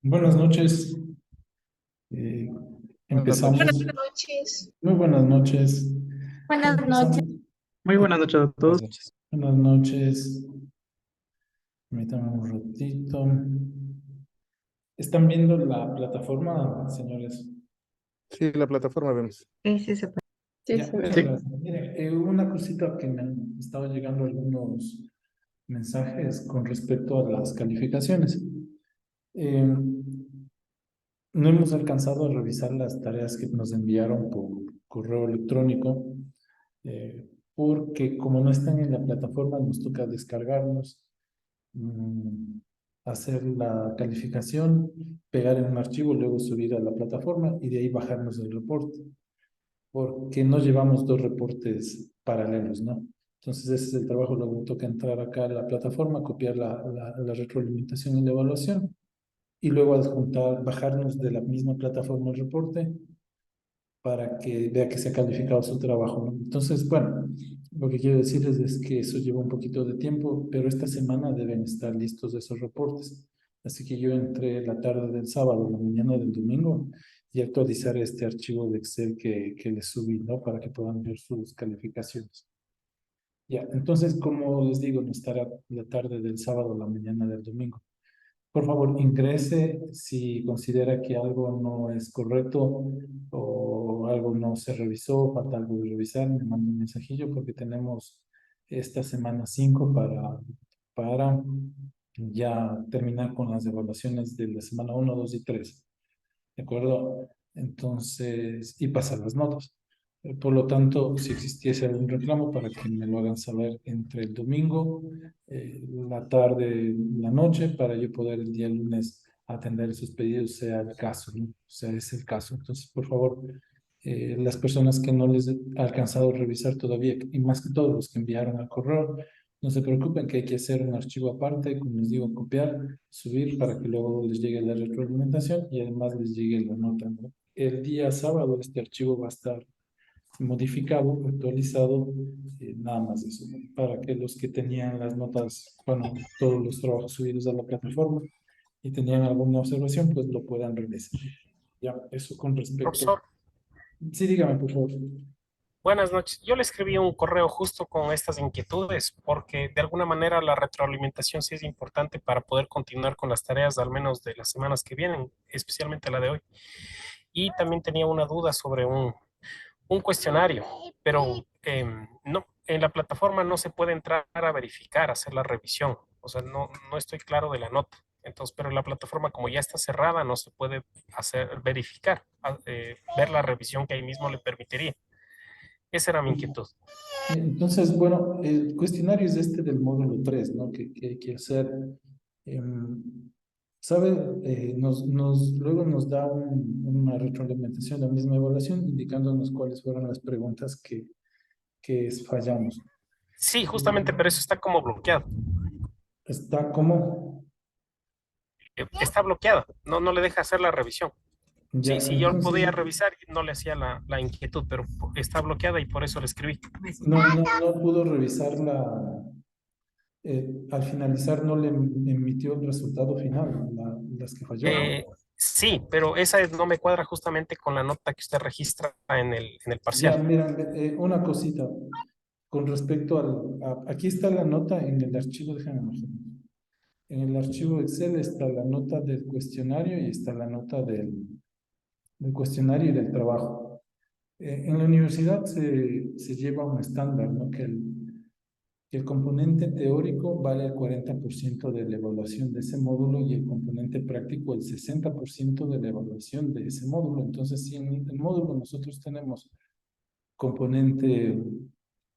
Buenas noches. Eh, Buenas empezamos. Buenas noches. noches. Muy buenas noches. Buenas noches. Empezamos. Muy buenas noches a Buenas todos. noches. Buenas noches. Permítanme un ratito. ¿Están viendo la plataforma, señores? Sí, la plataforma vemos. Sí, sí se puede. Sí, Ya, se muchas ve. Sí, gracias. Miren, una cosita que me han estado llegando algunos mensajes con respecto a las calificaciones. Eh, no hemos alcanzado a revisar las tareas que nos enviaron por correo electrónico. Porque como no están en la plataforma, nos toca descargarnos, mm, hacer la calificación, pegar en un archivo, luego subir a la plataforma y de ahí bajarnos el reporte, porque no llevamos dos reportes paralelos, ¿no? Entonces ese es el trabajo, luego toca entrar acá a la plataforma, copiar la retroalimentación y la evaluación, y luego adjuntar, bajarnos de la misma plataforma el reporte para que vea que se ha calificado su trabajo, ¿no? Entonces, bueno, lo que quiero decirles es que eso lleva un poquito de tiempo, pero esta semana deben estar listos esos reportes. Así que yo entré la tarde del sábado, la mañana del domingo, y actualizar este archivo de Excel que les subí, ¿no? Para que puedan ver sus calificaciones. Ya, entonces, como les digo, no estará la tarde del sábado, la mañana del domingo. Por favor, ingrese si considera que algo no es correcto o algo no se revisó, falta algo de revisar, me manda un mensajillo porque tenemos esta semana 5 para ya terminar con las evaluaciones de la semana uno, 2 y 3. ¿De acuerdo? Entonces, y pasar las notas. Por lo tanto, si existiese algún reclamo, para que me lo hagan saber entre el domingo, la tarde, la noche, para yo poder el día lunes atender esos pedidos, sea el caso, ¿no? O sea, es el caso. Entonces, por favor, las personas que no les he alcanzado a revisar todavía, y más que todos los que enviaron al correo, no se preocupen que hay que hacer un archivo aparte, como les digo, copiar, subir para que luego les llegue la retroalimentación y además les llegue la nota, ¿no? El día sábado este archivo va a estar modificado, actualizado, nada más eso, ¿no? Para que los que tenían las notas, bueno, todos los trabajos subidos a la plataforma y tenían alguna observación, pues lo puedan revisar. Ya, eso con respecto. profesor, Sí, dígame, por favor. buenas noches. Yo le escribí un correo justo con estas inquietudes porque de alguna manera la retroalimentación sí es importante para poder continuar con las tareas al menos de las semanas que vienen, especialmente la de hoy. Y también tenía una duda sobre un cuestionario, pero no, en la plataforma no se puede entrar a verificar, hacer la revisión. O sea, no estoy claro de la nota. Entonces, pero la plataforma como ya está cerrada, no se puede hacer verificar, ver la revisión que ahí mismo le permitiría. Esa era mi inquietud. Entonces, bueno, el cuestionario es este del módulo 3, ¿no? Que hay que hacer. em, ¿Sabe? Luego nos da una retroalimentación, la misma evaluación, indicándonos cuáles fueron las preguntas que fallamos. Sí, justamente, pero eso está como bloqueado. Está como, Está bloqueado, no le deja hacer la revisión. Sí, ya, sí, yo entonces, podía revisar, no le hacía la inquietud, pero está bloqueada y por eso le escribí. no pudo revisarla. Al finalizar no le emitió el resultado final, las que falló. Sí, pero esa no me cuadra justamente con la nota que usted registra en el Ya, parcial. mira, una cosita con respecto aquí está la nota en el archivo, déjame imaginar. En el archivo Excel está la nota del cuestionario y está la nota del cuestionario y del trabajo. En la universidad se lleva un estándar, ¿no? Que el componente teórico vale el 40% de la evaluación de ese módulo y el componente práctico el 60% de la evaluación de ese módulo. Entonces, si en el módulo nosotros tenemos componente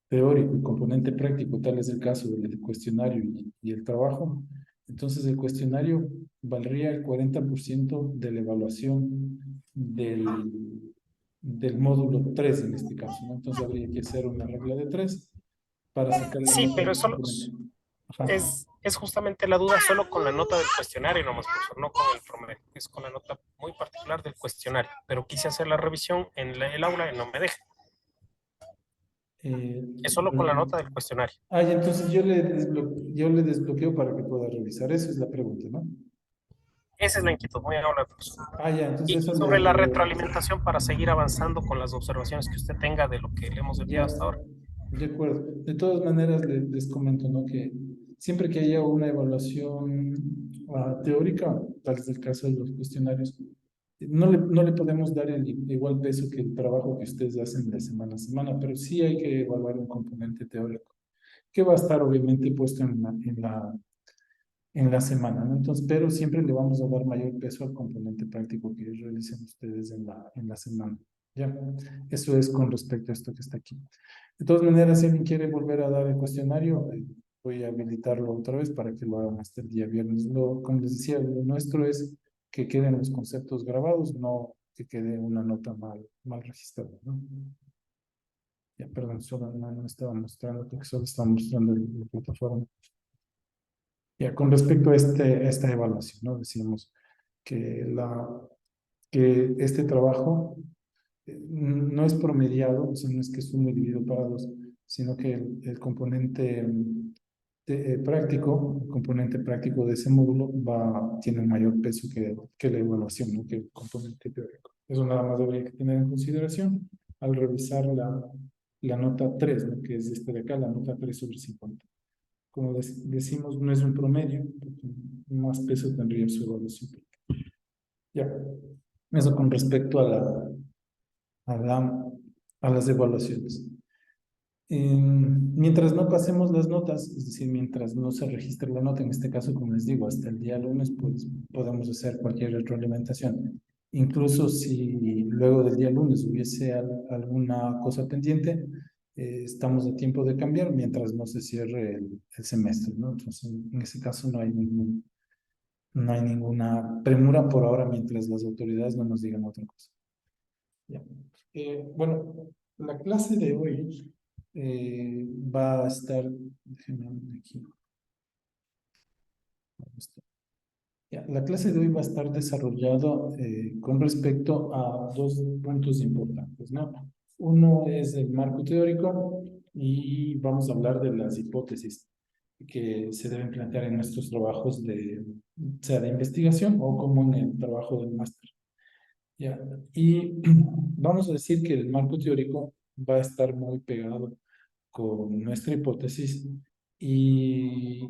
teórico y componente práctico, tal es el caso del cuestionario y el trabajo, entonces el cuestionario valdría el 40% de la evaluación del módulo 3 en este caso, ¿no? Entonces habría que hacer una regla de 3 para sacar la Sí, nota pero del solo componente. Ajá. es justamente la duda solo con la nota del cuestionario nomás, profesor, no con el promedio. Es con la nota muy particular del cuestionario, pero quise hacer la revisión en el aula y no me deja. Eh, Es solo con la nota del cuestionario. y entonces yo le desbloqueo para que pueda revisar. Esa es la pregunta, ¿no? Esa es la inquietud, muy amable, profesor. Ya, entonces Y eso sobre la retroalimentación para seguir avanzando con las observaciones que usted tenga de lo que le hemos enviado Ya, hasta ahora. de acuerdo. De todas maneras, les comento, ¿no? Que siempre que haya una evaluación teórica, tal es el caso de los cuestionarios, no le podemos dar el igual peso que el trabajo que ustedes hacen de semana a semana, pero sí hay que evaluar un componente teórico, que va a estar obviamente puesto en la semana, ¿no? Entonces, pero siempre le vamos a dar mayor peso al componente práctico que realicen ustedes en la semana. ¿Ya? Eso es con respecto a esto que está aquí. De todas maneras, si alguien quiere volver a dar el cuestionario, voy a habilitarlo otra vez para que lo hagan hasta el día viernes. Como les decía, lo nuestro es que queden los conceptos grabados, no que quede una nota mal registrada, ¿no? Ya, perdón, solo no estaba mostrando, porque solo estaba mostrando la plataforma. Ya, con respecto a esta evaluación, ¿no? Decíamos que, que este trabajo no es promediado, o sea, no es que es uno dividido para dos, sino que el componente práctico, el componente práctico de ese módulo tiene un mayor peso que la evaluación, ¿no? Que el componente teórico. Eso nada más habría que tener en consideración al revisar la nota 3, ¿no? Que es esta de acá, la nota 3/50. Como decimos, no es un promedio, porque más peso tendría su evaluación. Ya, eso con respecto a, la, a las evaluaciones. Mientras no pasemos las notas, es decir, mientras no se registre la nota, en este caso, como les digo, hasta el día lunes, pues podemos hacer cualquier retroalimentación. Incluso si luego del día lunes hubiese alguna cosa pendiente, estamos a tiempo de cambiar mientras no se cierre el semestre, ¿no? Entonces, en ese caso no hay ninguna premura por ahora mientras las autoridades no nos digan otra cosa. Ya. Bueno, la clase de hoy va a estar, déjenme ver aquí. Ya, la clase de hoy va a estar desarrollada con respecto a dos puntos importantes, ¿no? Uno es el marco teórico y vamos a hablar de las hipótesis que se deben plantear en nuestros trabajos sea de investigación o como en el trabajo del máster. Ya. Y vamos a decir que el marco teórico va a estar muy pegado con nuestra hipótesis y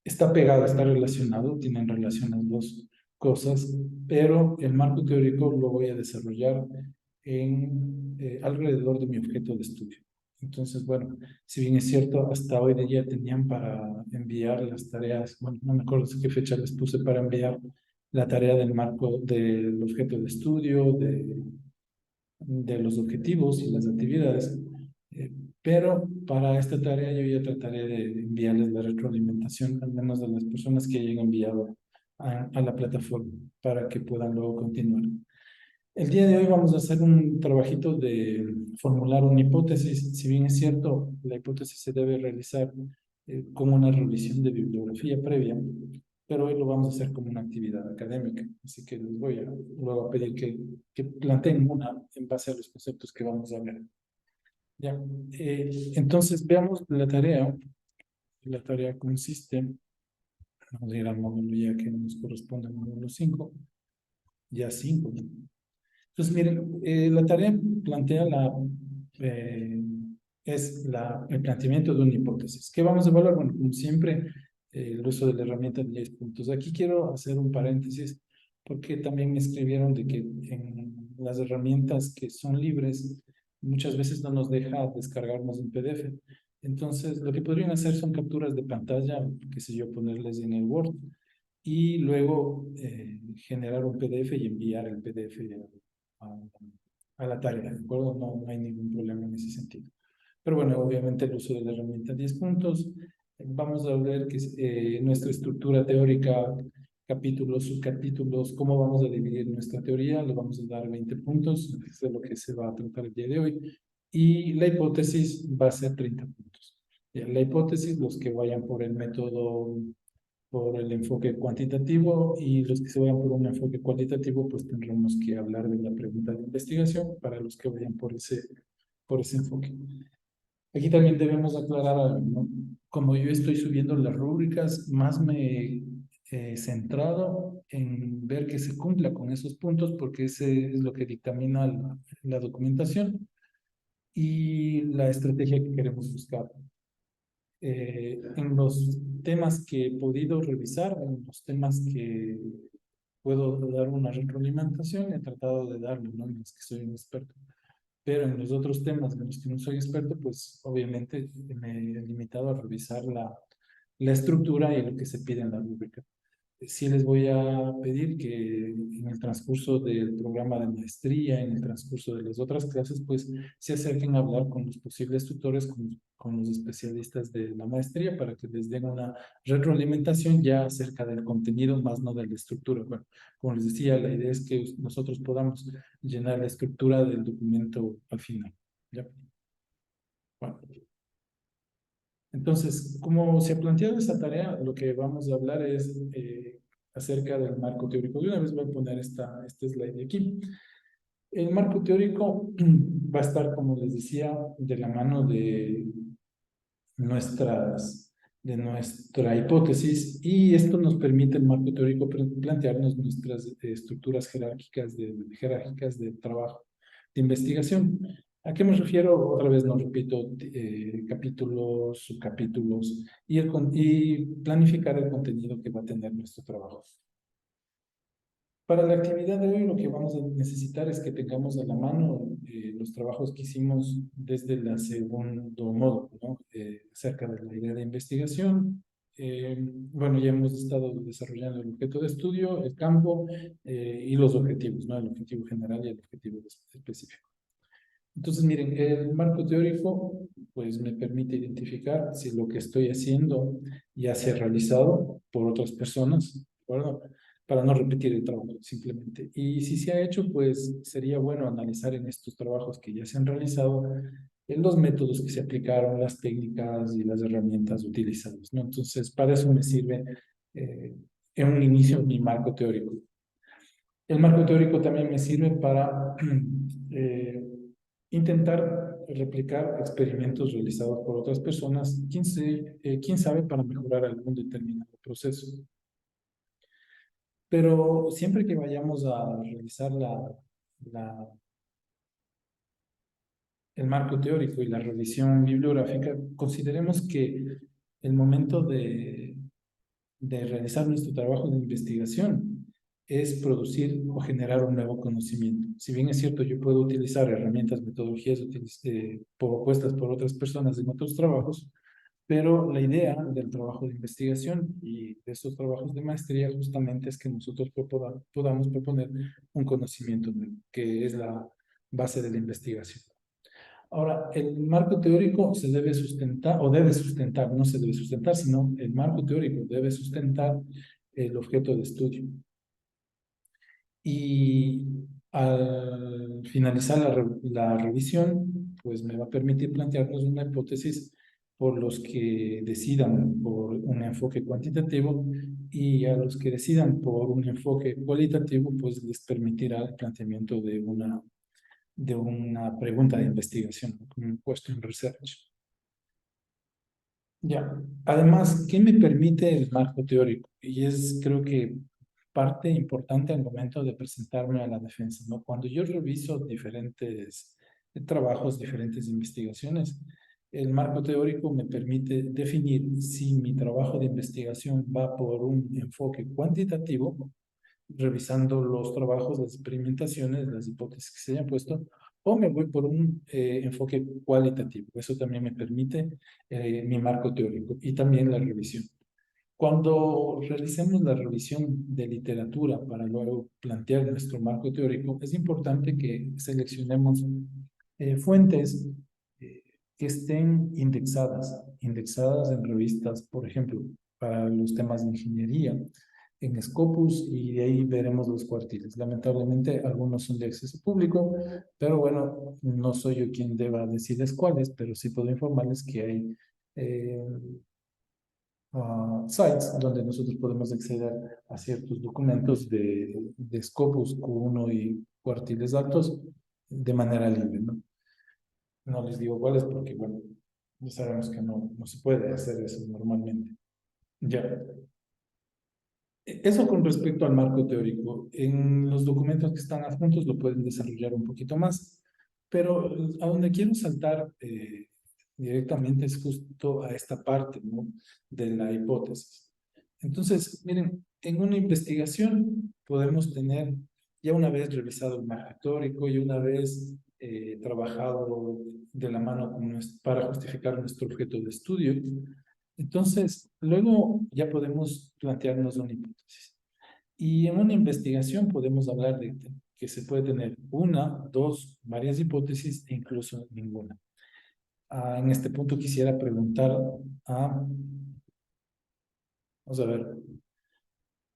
está pegado, está relacionado, tienen relación las dos cosas, pero el marco teórico lo voy a desarrollar alrededor de mi objeto de estudio. Entonces, bueno, si bien es cierto, hasta hoy de día tenían para enviar las tareas, bueno, no me acuerdo qué fecha les puse para enviar la tarea del marco del objeto de estudio, de los objetivos y las actividades. Pero para esta tarea yo ya trataré de enviarles la retroalimentación, al menos de las personas que hayan enviado a la plataforma, para que puedan luego continuar. El día de hoy vamos a hacer un trabajito de formular una hipótesis. Si bien es cierto, la hipótesis se debe realizar como una revisión de bibliografía previa, pero hoy lo vamos a hacer como una actividad académica. Así que les voy a luego a pedir que planteen una en base a los conceptos que vamos a ver. Ya. Entonces, veamos la tarea. La tarea consiste, vamos a ir al módulo ya que nos corresponde al módulo 5, ya 5. Entonces, miren, la tarea plantea el planteamiento de una hipótesis. ¿Qué vamos a evaluar? Bueno, como siempre, el uso de la herramienta de 10 puntos. Aquí quiero hacer un paréntesis porque también me escribieron de que en las herramientas que son libres muchas veces no nos deja descargarnos un PDF. Entonces, lo que podrían hacer son capturas de pantalla, qué sé yo, ponerles en el Word y luego generar un PDF y enviar el PDF a la tarea, ¿de acuerdo? No hay ningún problema en ese sentido. Pero bueno, obviamente el uso de la herramienta 10 puntos. Vamos a ver nuestra estructura teórica, capítulos, subcapítulos, cómo vamos a dividir nuestra teoría. Le vamos a dar 20 puntos, es de lo que se va a tratar el día de hoy. Y la hipótesis va a ser 30 puntos. La hipótesis, los que vayan por el método, por el enfoque cuantitativo, y los que se vayan por un enfoque cualitativo, pues tendremos que hablar de la pregunta de investigación para los que vayan por ese enfoque. Aquí también debemos aclarar algo, ¿no? Como yo estoy subiendo las rúbricas, más me centrado en ver que se cumpla con esos puntos, porque ese es lo que dictamina la documentación y la estrategia que queremos buscar. En los temas que he podido revisar, en los temas que puedo dar una retroalimentación, he tratado de darle, ¿no? En los que soy un experto. Pero en los otros temas en los que no soy experto, pues obviamente me he limitado a revisar la estructura y lo que se pide en la rúbrica. Sí les voy a pedir que en el transcurso del programa de maestría, en el transcurso de las otras clases, pues se acerquen a hablar con los posibles tutores, con los especialistas de la maestría, para que les den una retroalimentación ya acerca del contenido, más no de la estructura. Bueno, como les decía, la idea es que nosotros podamos llenar la estructura del documento al final. ¿Ya? Bueno. Entonces, como se ha planteado esta tarea, lo que vamos a hablar es acerca del marco teórico. De una vez voy a poner este slide de aquí. El marco teórico va a estar, como les decía, de la mano de nuestra hipótesis, y esto nos permite el marco teórico plantearnos nuestras estructuras jerárquicas de trabajo de investigación. ¿A qué me refiero? Otra vez no repito, capítulos, subcapítulos y planificar el contenido que va a tener nuestro trabajo. Para la actividad de hoy lo que vamos a necesitar es que tengamos a la mano los trabajos que hicimos desde el segundo módulo, ¿no? Acerca de la idea de investigación. Bueno, ya hemos estado desarrollando el objeto de estudio, el campo y los objetivos, ¿no? El objetivo general y el objetivo específico. Entonces, miren, el marco teórico pues me permite identificar si lo que estoy haciendo ya se ha realizado por otras personas, ¿de acuerdo? Para no repetir el trabajo simplemente. Y si se ha hecho, pues sería bueno analizar en estos trabajos que ya se han realizado los métodos que se aplicaron, las técnicas y las herramientas utilizadas, ¿no? Entonces, para eso me sirve en un inicio mi marco teórico. El marco teórico también me sirve para intentar replicar experimentos realizados por otras personas, quién sabe, para mejorar algún determinado proceso. Pero siempre que vayamos a realizar el marco teórico y la revisión bibliográfica, consideremos que el momento de realizar nuestro trabajo de investigación es producir o generar un nuevo conocimiento. Si bien es cierto, yo puedo utilizar herramientas, metodologías propuestas por otras personas en otros trabajos, pero la idea del trabajo de investigación y de estos trabajos de maestría justamente es que nosotros podamos proponer un conocimiento nuevo, que es la base de la investigación. Ahora, el marco teórico se debe sustentar, o debe sustentar, no se debe sustentar, sino el marco teórico debe sustentar el objeto de estudio. Y al finalizar la revisión, pues me va a permitir plantearnos una hipótesis por los que decidan por un enfoque cuantitativo, y a los que decidan por un enfoque cualitativo, pues les permitirá el planteamiento de una pregunta de investigación, como un question research. Ya, además, ¿qué me permite el marco teórico? Y es, creo que, parte importante al momento de presentarme a la defensa, ¿no? Cuando yo reviso diferentes trabajos, diferentes investigaciones, el marco teórico me permite definir si mi trabajo de investigación va por un enfoque cuantitativo, revisando los trabajos, las experimentaciones, las hipótesis que se hayan puesto, o me voy por un enfoque cualitativo. Eso también me permite mi marco teórico y también la revisión. Cuando realicemos la revisión de literatura para luego plantear nuestro marco teórico, es importante que seleccionemos fuentes que estén indexadas en revistas, por ejemplo, para los temas de ingeniería, en Scopus, y de ahí veremos los cuartiles. Lamentablemente, algunos son de acceso público, pero bueno, no soy yo quien deba decirles cuáles, pero sí puedo informarles que hay sites donde nosotros podemos acceder a ciertos documentos de Scopus, Q1 y cuartiles altos de manera libre, ¿no? No les digo cuáles porque, bueno, ya sabemos que no se puede hacer eso normalmente. Ya. Eso con respecto al marco teórico. En los documentos que están adjuntos lo pueden desarrollar un poquito más, pero a donde quiero saltar directamente es justo a esta parte, ¿no? De la hipótesis. Entonces, miren, en una investigación podemos tener, ya una vez revisado el marco teórico y una vez trabajado de la mano para justificar nuestro objeto de estudio, entonces, luego ya podemos plantearnos una hipótesis. Y en una investigación podemos hablar de que se puede tener una, dos, varias hipótesis e incluso ninguna. En este punto quisiera preguntar a, vamos a ver,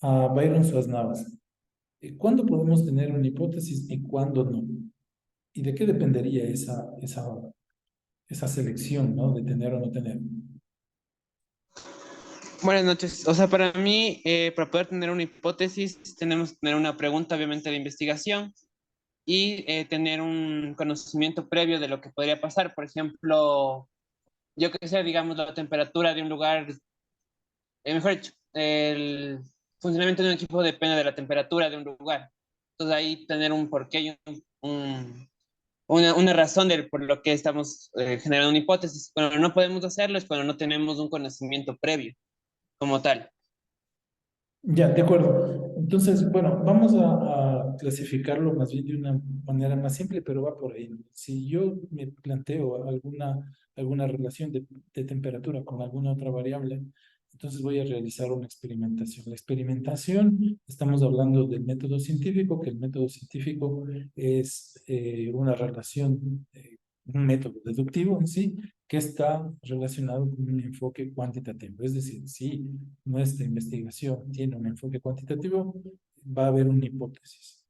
a Byron Suárez Navas. ¿Cuándo podemos tener una hipótesis y cuándo no? ¿Y de qué dependería esa selección, ¿no? De tener o no tener. Buenas noches. O sea, para mí, para poder tener una hipótesis, tenemos que tener una pregunta, obviamente, de investigación y tener un conocimiento previo de lo que podría pasar. Por ejemplo, yo que sé, digamos, la temperatura de un lugar, mejor dicho, el funcionamiento de un equipo depende de la temperatura de un lugar. Entonces ahí tener un porqué y una razón por lo que estamos generando una hipótesis. Cuando no podemos hacerlo es cuando no tenemos un conocimiento previo como tal. Ya, de acuerdo. Entonces, bueno, vamos a clasificarlo más bien de una manera más simple, pero va por ahí. Si yo me planteo alguna relación de temperatura con alguna otra variable, entonces voy a realizar una experimentación. La experimentación, estamos hablando del método científico, que el método científico es una relación, un método deductivo en sí, que está relacionado con un enfoque cuantitativo. Es decir, si nuestra investigación tiene un enfoque cuantitativo, va a haber una hipótesis,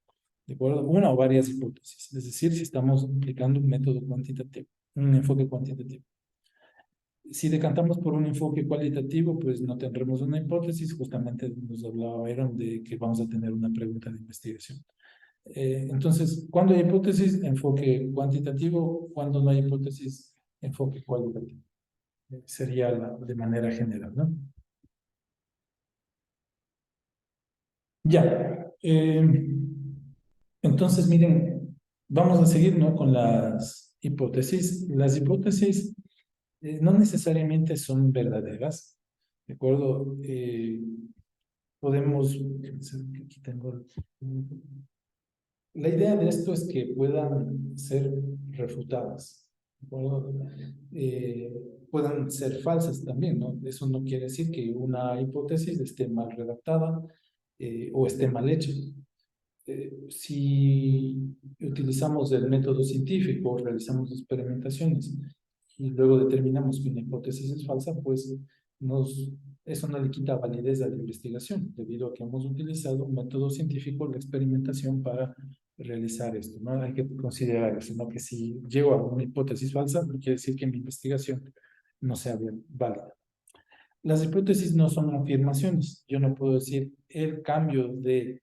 ¿de acuerdo? Una o varias hipótesis. Es decir, si estamos aplicando un método cuantitativo, un enfoque cuantitativo. Si decantamos por un enfoque cualitativo, pues no tendremos una hipótesis. Justamente nos hablaba Aaron de que vamos a tener una pregunta de investigación. Entonces, ¿cuándo hay hipótesis? Enfoque cuantitativo. ¿Cuándo no hay hipótesis? Enfoque cualitativo. Sería de manera general, ¿no? Ya. Entonces, miren, vamos a seguir, ¿no? Con las hipótesis. Las hipótesis no necesariamente son verdaderas, ¿de acuerdo? Podemos, aquí tengo, la idea de esto es que puedan ser refutadas, ¿de acuerdo? Puedan ser falsas también, ¿no? Eso no quiere decir que una hipótesis esté mal redactada o esté mal hecha. Si utilizamos el método científico, realizamos experimentaciones y luego determinamos que una hipótesis es falsa, pues eso no le quita validez a la investigación, debido a que hemos utilizado un método científico, la experimentación, para realizar esto, ¿no? Hay que considerar eso, ¿no? Que si llego a una hipótesis falsa, no quiere decir que mi investigación no sea bien válida. Las hipótesis no son afirmaciones. Yo no puedo decir el cambio de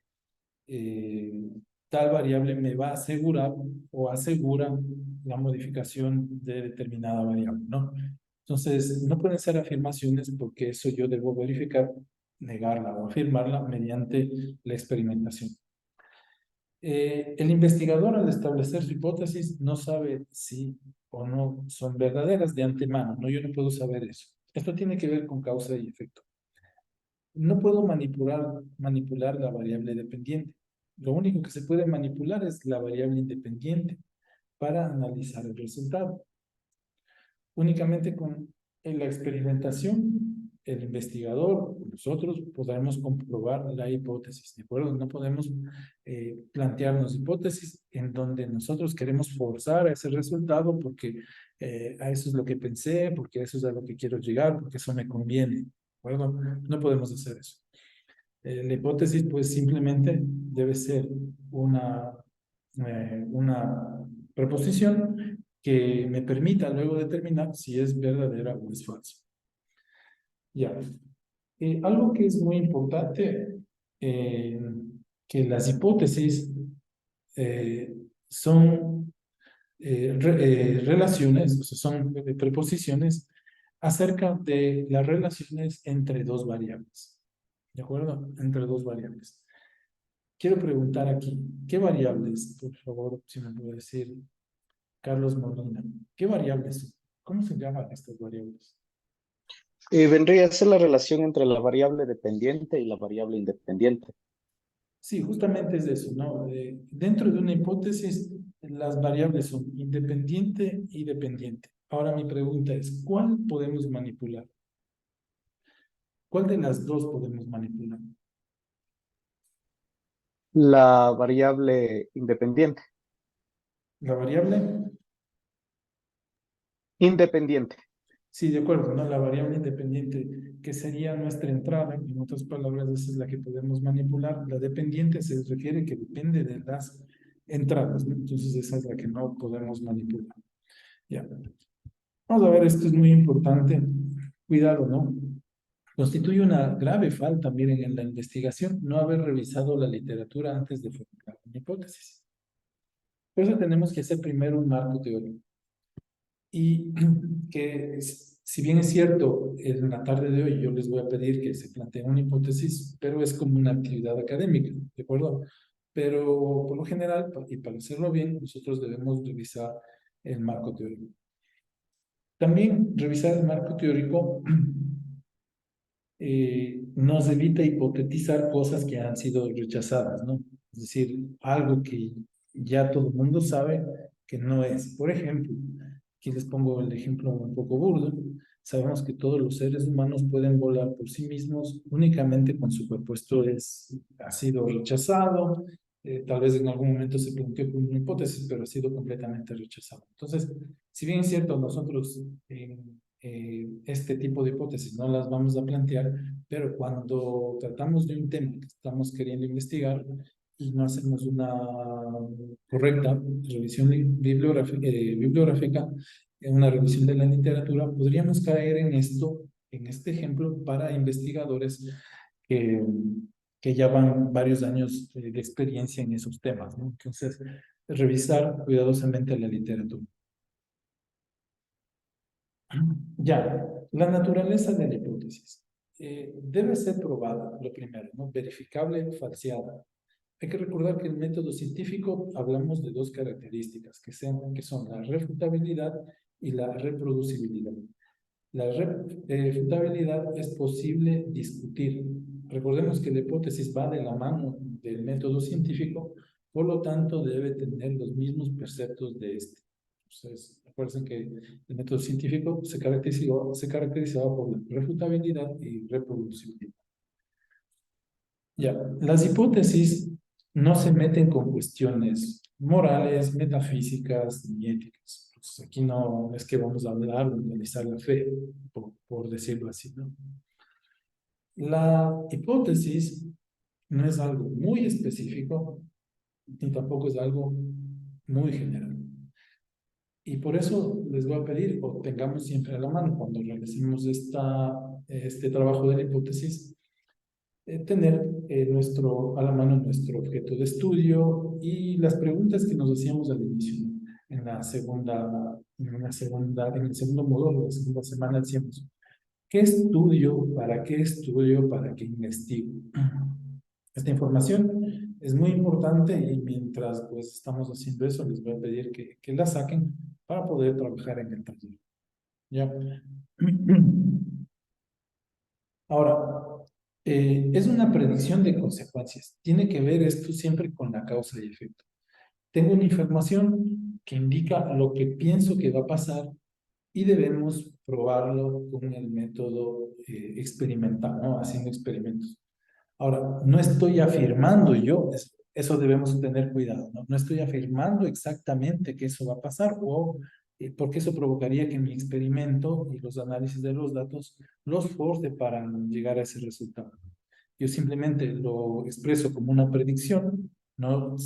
tal variable me va a asegurar o asegura la modificación de determinada variable, ¿no? Entonces, no pueden ser afirmaciones porque eso yo debo verificar, negarla o afirmarla mediante la experimentación. El investigador, al establecer su hipótesis, no sabe si o no son verdaderas de antemano, ¿no? Yo no puedo saber eso. Esto tiene que ver con causa y efecto. No puedo manipular la variable dependiente. Lo único que se puede manipular es la variable independiente para analizar el resultado. Únicamente con la experimentación, el investigador, nosotros podremos comprobar la hipótesis, ¿de acuerdo? No podemos plantearnos hipótesis en donde nosotros queremos forzar ese resultado porque a eso es lo que pensé, porque eso es a lo que quiero llegar, porque eso me conviene, ¿de acuerdo? No podemos hacer eso. La hipótesis, pues, simplemente debe ser una preposición que me permita luego determinar si es verdadera o es falsa. Ya. Algo que es muy importante, que las hipótesis son relaciones, o sea, son preposiciones acerca de las relaciones entre dos variables. ¿de acuerdo? Entre dos variables. Quiero preguntar aquí, ¿qué variables, por favor, si me puede decir, Carlos Molina, qué variables son? ¿Cómo se llaman estas variables? Vendría a ser la relación entre la variable dependiente y la variable independiente. Sí, justamente es eso, ¿no? Dentro de una hipótesis, las variables son independiente y dependiente. Ahora mi pregunta es, ¿cuál podemos manipular? ¿Cuál de las dos podemos manipular? La variable independiente. ¿La variable? Independiente. Sí, de acuerdo, ¿no? La variable independiente, que sería nuestra entrada, en otras palabras, esa es la que podemos manipular. La dependiente se refiere que depende de las entradas, ¿no? Entonces esa es la que no podemos manipular. Ya. Vamos a ver, esto es muy importante. Cuidado, ¿no? Constituye una grave falta, miren, en la investigación, no haber revisado la literatura antes de formular una hipótesis. Por eso tenemos que hacer primero un marco teórico. Y que, si bien es cierto, en la tarde de hoy yo les voy a pedir que se planteen una hipótesis, pero es como una actividad académica, ¿de acuerdo? Pero por lo general, y para hacerlo bien, nosotros debemos revisar el marco teórico. También revisar el marco teórico nos evita hipotetizar cosas que han sido rechazadas, ¿no? Es decir, algo que ya todo el mundo sabe que no es. Por ejemplo, aquí les pongo el ejemplo un poco burdo. Sabemos que todos los seres humanos pueden volar por sí mismos únicamente con su cuerpo. Esto ha sido rechazado. Tal vez en algún momento se planteó como una hipótesis, pero ha sido completamente rechazado. Entonces, si bien es cierto, nosotros este tipo de hipótesis no las vamos a plantear, pero cuando tratamos de un tema que estamos queriendo investigar y no hacemos una correcta revisión bibliográfica, una revisión de la literatura, podríamos caer en esto, en este ejemplo, para investigadores que, que ya van varios años de experiencia en esos temas, ¿no? Entonces, revisar cuidadosamente la literatura. Ya, la naturaleza de la hipótesis. Debe ser probada, lo primero, ¿no? Verificable, falseada. Hay que recordar que el método científico hablamos de dos características, que son la refutabilidad y la reproducibilidad. La refutabilidad es posible discutir. Recordemos que la hipótesis va de la mano del método científico, por lo tanto debe tener los mismos preceptos de este. Entonces, recuerden que el método científico se caracterizaba por la refutabilidad y reproducibilidad. Ya, las hipótesis no se meten con cuestiones morales, metafísicas ni éticas. Pues aquí no es que vamos a hablar o analizar la fe, por decirlo así, ¿no? La hipótesis no es algo muy específico ni tampoco es algo muy general. Y por eso les voy a pedir, o tengamos siempre a la mano cuando realicemos este trabajo de la hipótesis, tener a la mano nuestro objeto de estudio y las preguntas que nos hacíamos al inicio, ¿no? En el segundo módulo, la segunda semana decíamos, ¿qué estudio? ¿Para qué estudio? ¿Para qué investigo? Esta información es muy importante y mientras pues estamos haciendo eso, les voy a pedir que la saquen para poder trabajar en el taller. ¿Ya? Ahora, es una predicción de consecuencias. Tiene que ver esto siempre con la causa y efecto. Tengo una información que indica lo que pienso que va a pasar y debemos probarlo con el método experimental, ¿no? Haciendo experimentos. Ahora, no estoy afirmando yo, eso debemos tener cuidado, ¿no? No estoy afirmando exactamente que eso va a pasar porque eso provocaría que mi experimento y los análisis de los datos los force para llegar a ese resultado. Yo simplemente lo expreso como una predicción, no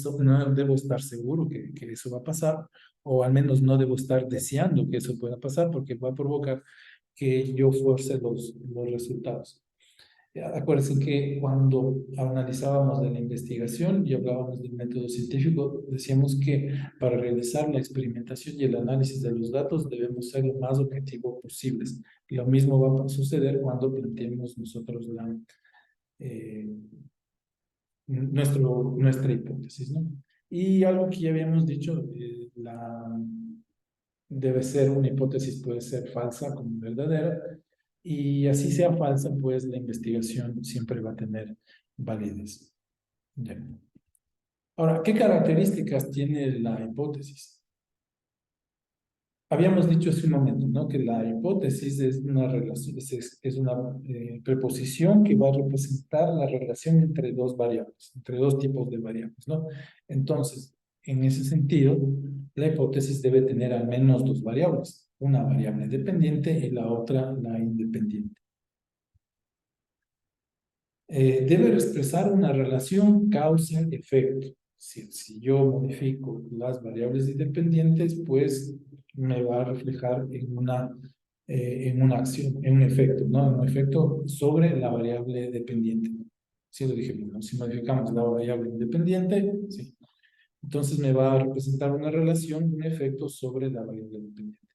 debo estar seguro que eso va a pasar, o al menos no debo estar deseando que eso pueda pasar porque va a provocar que yo force los resultados. Acuérdense que cuando analizábamos de la investigación y hablábamos del método científico, decíamos que para realizar la experimentación y el análisis de los datos debemos ser lo más objetivos posibles. Lo mismo va a suceder cuando planteemos nosotros nuestra hipótesis, ¿no? Y algo que ya habíamos dicho, debe ser una hipótesis, puede ser falsa como verdadera, y así sea falsa, pues la investigación siempre va a tener validez. Ya. Ahora, ¿qué características tiene la hipótesis? Habíamos dicho hace un momento, ¿no? Que la hipótesis es una relación, es una preposición que va a representar la relación entre dos variables, entre dos tipos de variables, ¿no? Entonces, en ese sentido, la hipótesis debe tener al menos dos variables, una variable dependiente y la otra la independiente. Debe expresar una relación causa-efecto. Si yo modifico las variables independientes, pues me va a reflejar en una acción, en un efecto, ¿no? En un efecto sobre la variable dependiente. Sí lo dije, ¿no? Si modificamos la variable independiente, sí. Entonces me va a representar una relación, un efecto sobre la variable dependiente.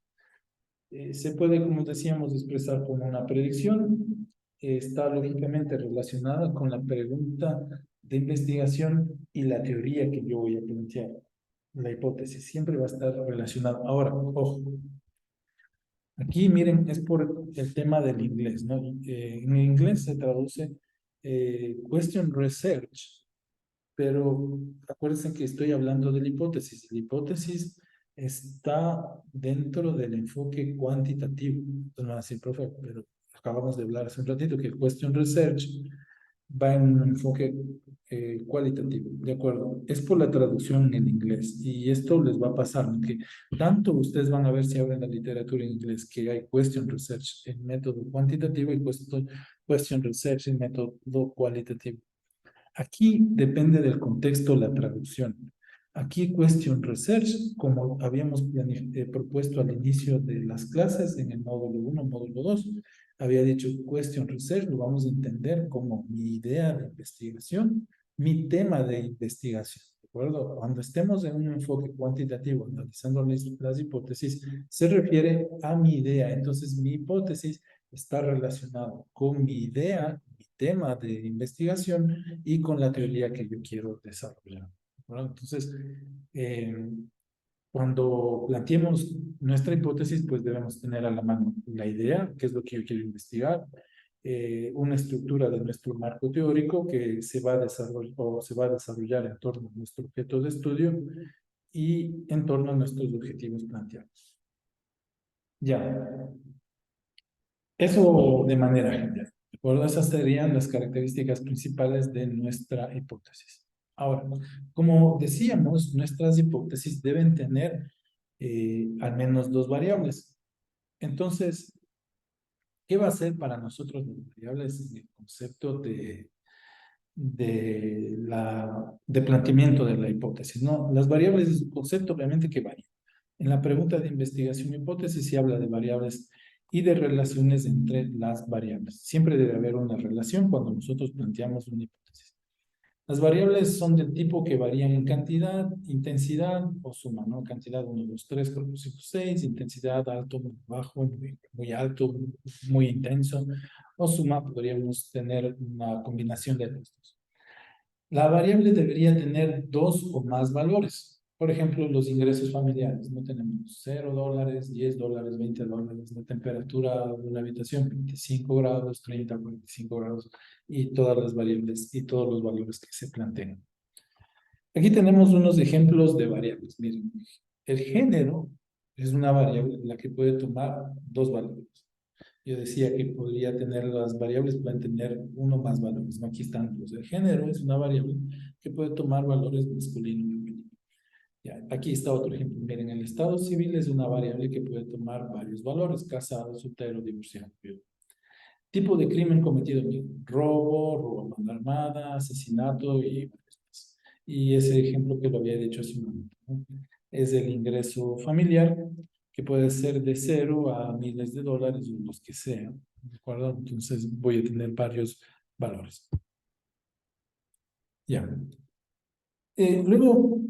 Se puede, como decíamos, expresar como una predicción. Está lógicamente relacionada con la pregunta de investigación y la teoría que yo voy a plantear. La hipótesis siempre va a estar relacionada. Ahora, ojo. Aquí, miren, es por el tema del inglés, ¿no? En inglés se traduce question research, pero acuérdense que estoy hablando de la hipótesis. La hipótesis está dentro del enfoque cuantitativo. Entonces me van a decir, profe, pero acabamos de hablar hace un ratito que question research va en un enfoque cualitativo, ¿de acuerdo? Es por la traducción en inglés y esto les va a pasar, ¿no? Que tanto ustedes van a ver si abren la literatura en inglés que hay question research en método cuantitativo y question research en método cualitativo. Aquí depende del contexto la traducción. Aquí question research, como habíamos propuesto al inicio de las clases en el módulo 1, módulo 2, había dicho question research, lo vamos a entender como mi idea de investigación, mi tema de investigación, ¿de acuerdo? Cuando estemos en un enfoque cuantitativo, analizando las hipótesis, se refiere a mi idea. Entonces, mi hipótesis está relacionada con mi idea, mi tema de investigación y con la teoría que yo quiero desarrollar. ¿Verdad? Entonces, cuando planteemos nuestra hipótesis, pues debemos tener a la mano la idea, qué es lo que yo quiero investigar, una estructura de nuestro marco teórico que se va a desarrollar en torno a nuestro objeto de estudio y en torno a nuestros objetivos planteados. Ya. Eso de manera general. Por esas serían las características principales de nuestra hipótesis. Ahora, como decíamos, nuestras hipótesis deben tener al menos dos variables. Entonces, ¿qué va a ser para nosotros las variables en el concepto de planteamiento de la hipótesis? ¿No? Las variables es un concepto obviamente que varía. En la pregunta de investigación hipótesis se habla de variables y de relaciones entre las variables. Siempre debe haber una relación cuando nosotros planteamos una hipótesis. Las variables son del tipo que varían en cantidad, intensidad o suma, ¿no? Cantidad 1, 2, 3, 4, 5, 6, intensidad alto, muy bajo, muy alto, muy intenso, o suma podríamos tener una combinación de estos. La variable debería tener dos o más valores. Por ejemplo, los ingresos familiares. No tenemos $0, $10, $20. La temperatura de una habitación, 25 grados, 30, 45 grados. Y todas las variables y todos los valores que se plantean. Aquí tenemos unos ejemplos de variables. Miren, el género es una variable la que puede tomar dos valores. Yo decía que podría tener las variables, pueden tener uno más valores. ¿No? Aquí están los. El género es una variable que puede tomar valores masculino y femenino. Ya, aquí está otro ejemplo. Miren, el estado civil es una variable que puede tomar varios valores. Casado, soltero, divorciado. Tipo de crimen cometido. Miren, robo a mano armada, asesinato y varias más. Y ese ejemplo que lo había dicho hace un momento, ¿no? Es el ingreso familiar, que puede ser de 0 a miles de dólares o los que sean, ¿de acuerdo? Entonces voy a tener varios valores. Ya. Luego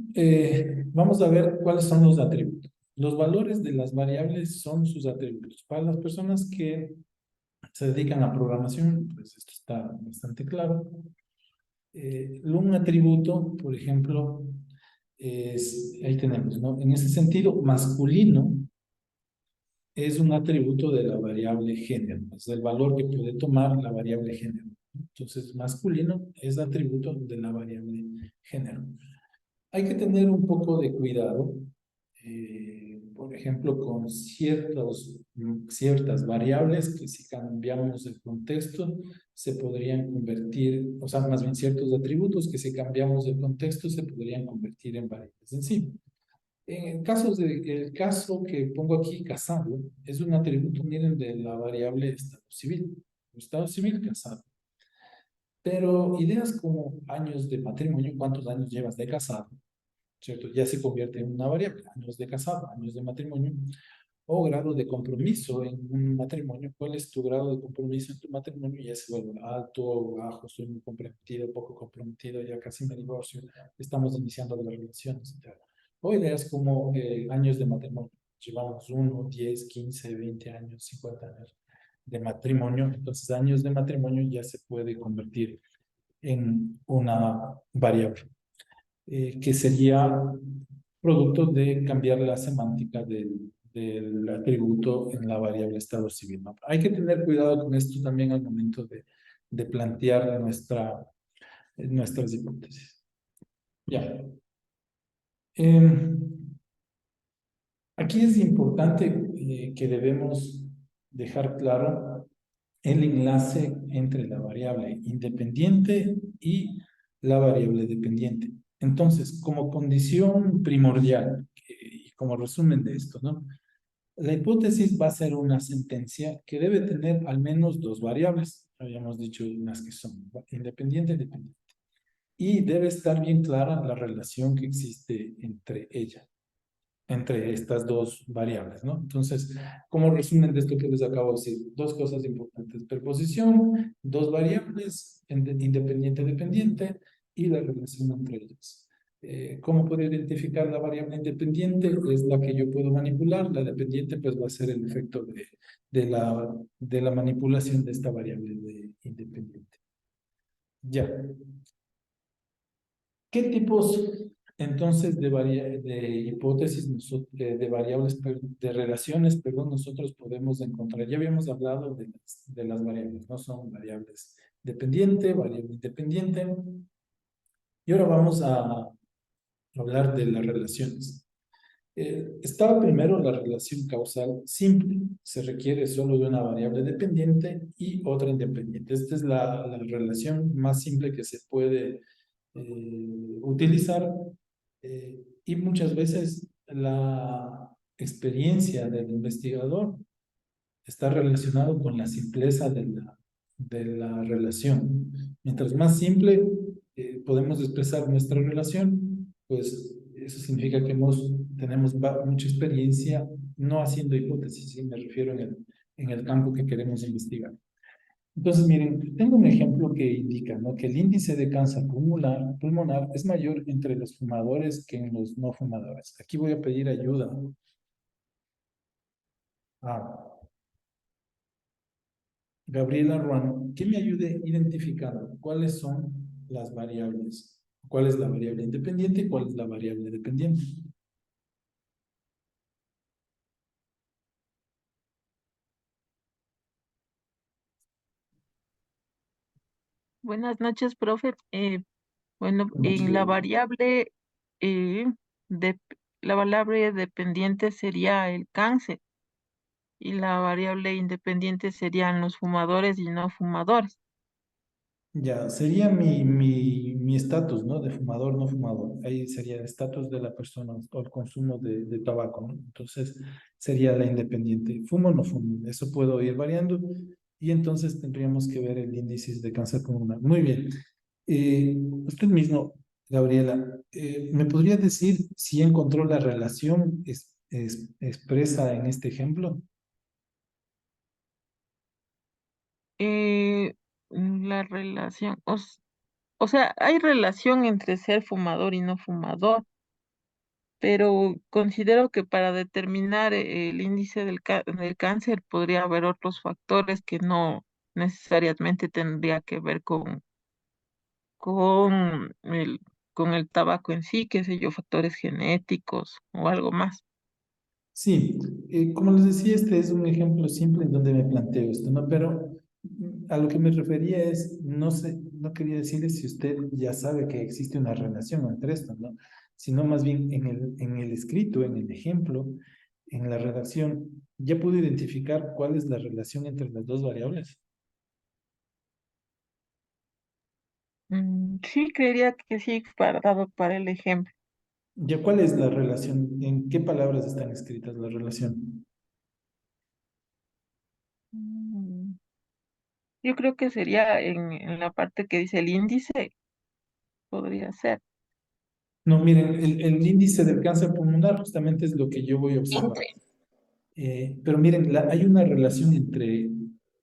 vamos a ver cuáles son los atributos. Los valores de las variables son sus atributos. Para las personas que se dedican a programación, pues esto está bastante claro. Un atributo, por ejemplo, ahí tenemos, ¿no? En ese sentido, masculino es un atributo de la variable género, es el valor que puede tomar la variable género. Entonces, masculino es atributo de la variable género. Hay que tener un poco de cuidado, por ejemplo, con ciertas variables que si cambiamos el contexto se podrían convertir, o sea, más bien ciertos atributos que si cambiamos el contexto se podrían convertir en variables en sí. En el caso que pongo aquí, casado, es un atributo, miren, de la variable estado civil. Estado civil, casado. Pero ideas como años de matrimonio, cuántos años llevas de casado, ¿cierto? Ya se convierte en una variable, años de casado, años de matrimonio, o grado de compromiso en un matrimonio. ¿Cuál es tu grado de compromiso en tu matrimonio? Ya se vuelve alto o bajo, estoy muy comprometido, poco comprometido, ya casi me divorcio, estamos iniciando las relaciones, etc. O ideas como años de matrimonio. Llevamos 1, 10, 15, 20 años, 50 años de matrimonio. Entonces, años de matrimonio ya se puede convertir en una variable que sería producto de cambiar la semántica del atributo en la variable estado civil, ¿no? Hay que tener cuidado con esto también al momento de plantear nuestras hipótesis. Ya. Aquí es importante que debemos dejar claro el enlace entre la variable independiente y la variable dependiente. Entonces, como condición primordial y como resumen de esto, ¿no? La hipótesis va a ser una sentencia que debe tener al menos dos variables. Habíamos dicho unas que son independiente y dependiente. Y debe estar bien clara la relación que existe entre ellas, entre estas dos variables, ¿no? Entonces, como resumen de esto que les acabo de decir, dos cosas importantes: preposición, dos variables, independiente, dependiente, y la relación entre ellas. ¿Cómo puedo identificar la variable independiente? Es la que yo puedo manipular. La dependiente, pues, va a ser el efecto de la manipulación de esta variable independiente. Ya. ¿Qué tipos entonces de hipótesis, de variables, de relaciones, perdón, nosotros podemos encontrar? Ya habíamos hablado de las variables, ¿no? Son variables dependiente, variable independiente. Y ahora vamos a hablar de las relaciones. Estaba primero la relación causal simple. Se requiere solo de una variable dependiente y otra independiente. Esta es la relación más simple que se puede utilizar, y muchas veces la experiencia del investigador está relacionado con la simpleza de la relación. Mientras más simple podemos expresar nuestra relación, pues eso significa que tenemos mucha experiencia no haciendo hipótesis, ¿sí? Me refiero en el campo que queremos investigar. Entonces, miren, tengo un ejemplo que indica, ¿no?, que el índice de cáncer pulmonar es mayor entre los fumadores que en los no fumadores. Aquí voy a pedir ayuda a Gabriela Ruano, que me ayude identificando cuáles son las variables, cuál es la variable independiente y cuál es la variable dependiente. Buenas noches, profe. Bueno, Con mucho en gusto. eh, de, la variable dependiente sería el cáncer y la variable independiente serían los fumadores y no fumadores. Ya, sería mi estatus, ¿no? De fumador, no fumador. Ahí sería el estatus de la persona o el consumo de tabaco, ¿no? Entonces, sería la independiente. ¿Fumo o no fumo? Eso puedo ir variando y entonces tendríamos que ver el índice de cáncer pulmonar. Muy bien. Usted mismo, Gabriela, ¿me podría decir si encontró la relación expresa en este ejemplo? Eh, la relación, o sea, hay relación entre ser fumador y no fumador, pero considero que para determinar el índice del cáncer podría haber otros factores que no necesariamente tendría que ver con con el tabaco en sí, qué sé yo, factores genéticos o algo más. Sí, como les decía, este es un ejemplo simple en donde me planteo esto, ¿no? Pero a lo que me refería es, no sé, no quería decirle si usted ya sabe que existe una relación entre esto, ¿no? Sino más bien en el escrito, en el ejemplo, en la redacción, ya puedo identificar cuál es la relación entre las dos variables. Sí, creería que sí, dado para el ejemplo. ¿Ya cuál es la relación? ¿En qué palabras están escritas la relación? Mm, Yo creo que sería en la parte que dice el índice, podría ser. No, miren, el índice del cáncer pulmonar justamente es lo que yo voy a observar. Pero miren, hay una relación entre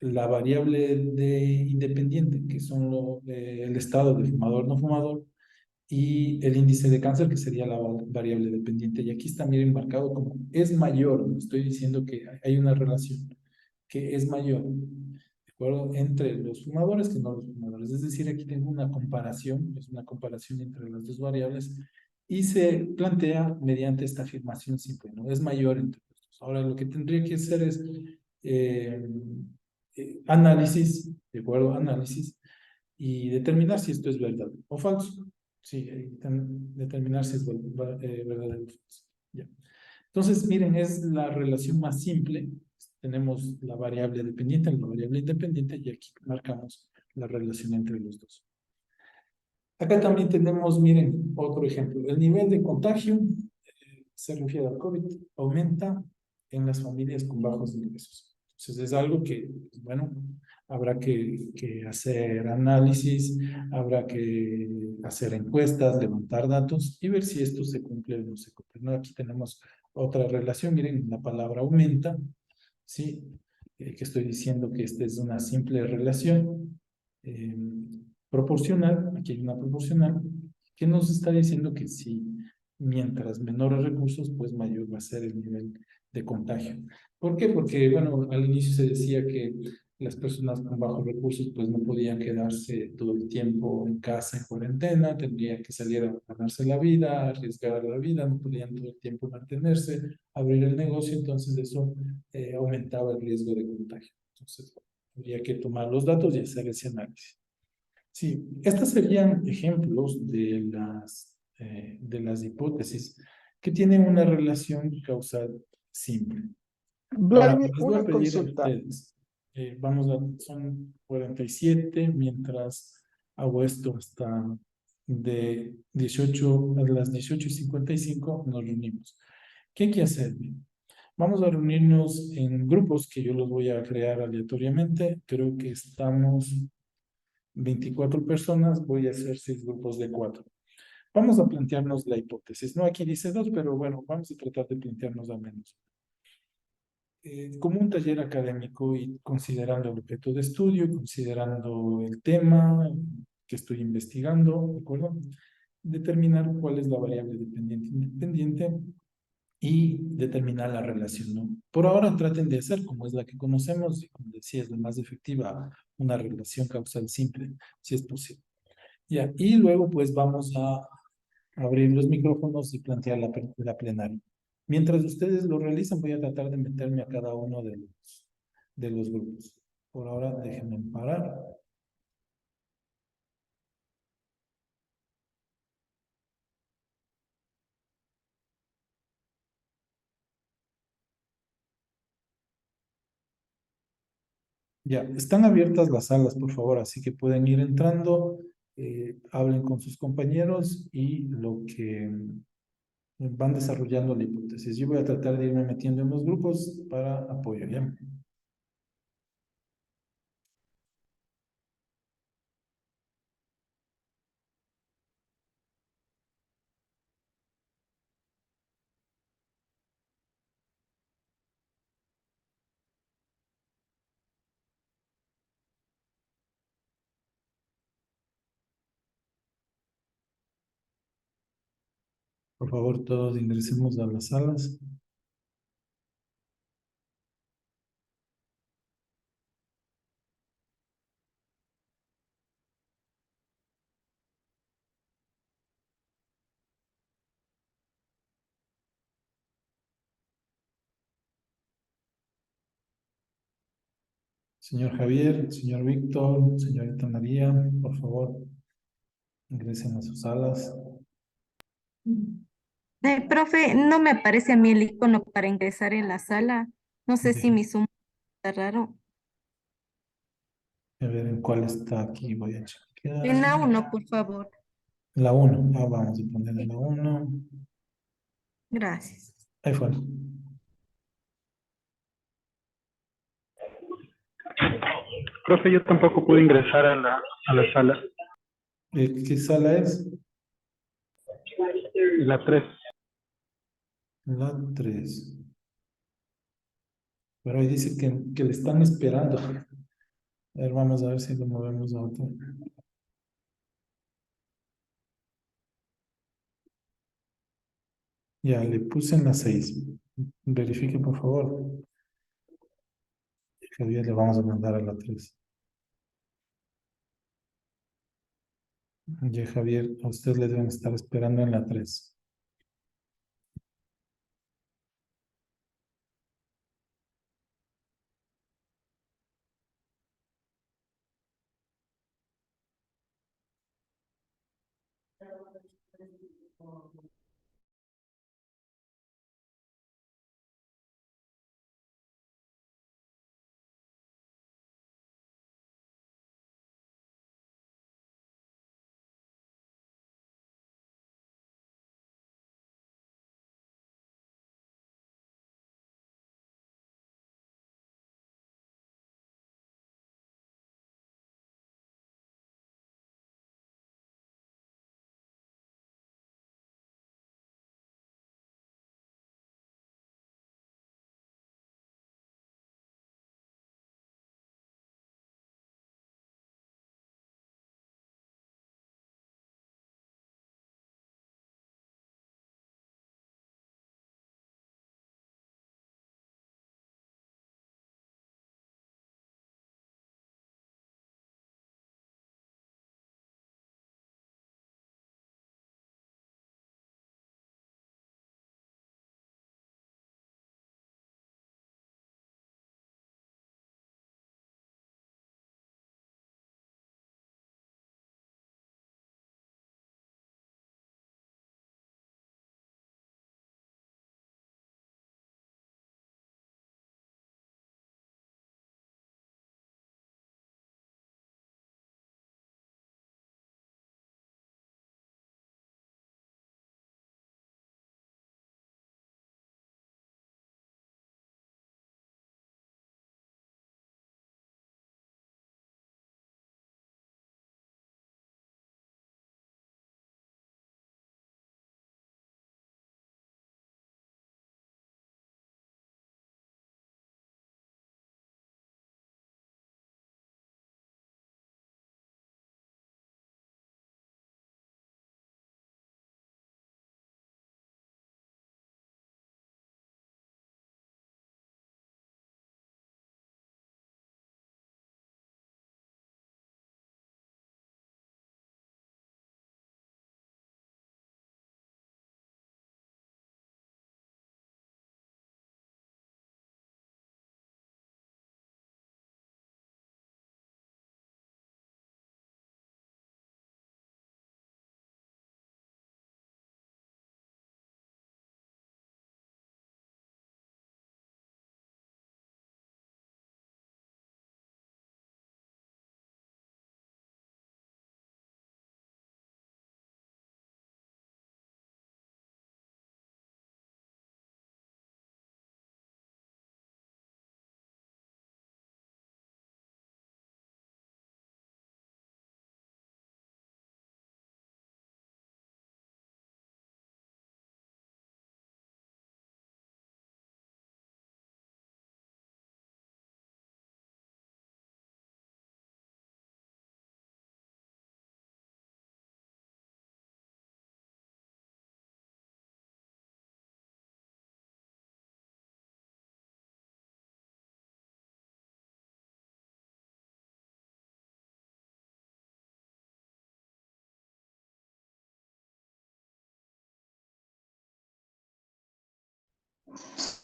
la variable de independiente, que son el estado de fumador no fumador, y el índice de cáncer, que sería la variable dependiente. Y aquí está, miren, marcado como es mayor. No estoy diciendo que hay una relación, que es mayor, ¿de acuerdo? Entre los fumadores que no los fumadores. Es decir, aquí tengo una comparación, es una comparación entre las dos variables y se plantea mediante esta afirmación simple, ¿no? Es mayor entre los dos. Ahora, lo que tendría que hacer es eh, análisis, ¿de acuerdo? Análisis y determinar si esto es verdad o falso. Sí, determinar si es verdadero o falso. Ya. Entonces, miren, es la relación más simple. Tenemos la variable dependiente, la variable independiente, y aquí marcamos la relación entre los dos. Acá también tenemos, miren, otro ejemplo. El nivel de contagio, se refiere al COVID, aumenta en las familias con bajos ingresos. Entonces es algo que, pues, bueno, habrá que hacer análisis, habrá que hacer encuestas, levantar datos y ver si esto se cumple o no se cumple. ¿No? Aquí tenemos otra relación, miren, la palabra aumenta, ¿sí? Que estoy diciendo que esta es una simple relación eh, proporcional, aquí hay una proporcional, que nos está diciendo que si mientras menores recursos, pues mayor va a ser el nivel de contagio. ¿Por qué? Porque, bueno, al inicio se decía que las personas con bajos recursos pues no podían quedarse todo el tiempo en casa en cuarentena, tendrían que salir a ganarse la vida, arriesgar la vida, no podían todo el tiempo mantenerse, abrir el negocio, entonces eso aumentaba el riesgo de contagio. Entonces, habría que tomar los datos y hacer ese análisis. Sí, estos serían ejemplos de las hipótesis que tienen una relación causal simple. Ahora, Vladimir, les voy a una pedir a consulta. ustedes, son 47, mientras hago esto hasta de 18, a las 18:55 nos reunimos. ¿Qué hay que hacer? Vamos a reunirnos en grupos que yo los voy a crear aleatoriamente. Creo que estamos 24 personas, voy a hacer 6 grupos de 4. Vamos a plantearnos la hipótesis. No, aquí dice 2, pero bueno, vamos a tratar de plantearnos al menos. Como un taller académico y considerando el objeto de estudio, considerando el tema que estoy investigando, ¿de acuerdo? Determinar cuál es la variable dependiente e independiente y determinar la relación, ¿no? Por ahora traten de hacer como es la que conocemos y como decía, es la más efectiva, una relación causal simple, si es posible. Ya, y luego pues vamos a abrir los micrófonos y plantear la plenaria. Mientras ustedes lo realizan, voy a tratar de meterme a cada uno de los grupos. Por ahora, déjenme parar. Ya, están abiertas las salas, por favor, así que pueden ir entrando, hablen con sus compañeros y lo que van desarrollando la hipótesis. Yo voy a tratar de irme metiendo en los grupos para apoyo, ¿ya? Por favor, todos ingresemos a las salas. Señor Javier, señor Víctor, señorita María, por favor, ingresen a sus salas. Profe, no me aparece a mí el icono para ingresar en la sala. No sé si Bien. mi Zoom está raro. A ver en cuál está aquí, voy a chequear. En A1, por favor. La 1, vamos a poner en la 1. Gracias. Ahí fue. Profe, yo tampoco pude ingresar a la sala. ¿Qué sala es? La 3. La 3. Pero ahí dice que le están esperando. A ver, vamos a ver si lo movemos a otro. Ya, le puse en la 6. Verifique, por favor. Javier, le vamos a mandar a la 3. Ya, Javier, a usted le deben estar esperando en la 3.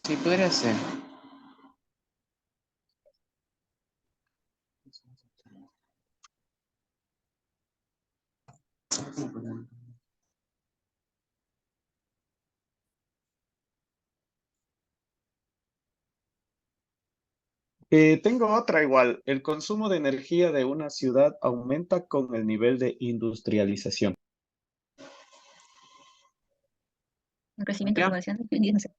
Sí, podría ser. Tengo otra igual. El consumo de energía de una ciudad aumenta con el nivel de industrialización. El crecimiento y Ya. población, no sé.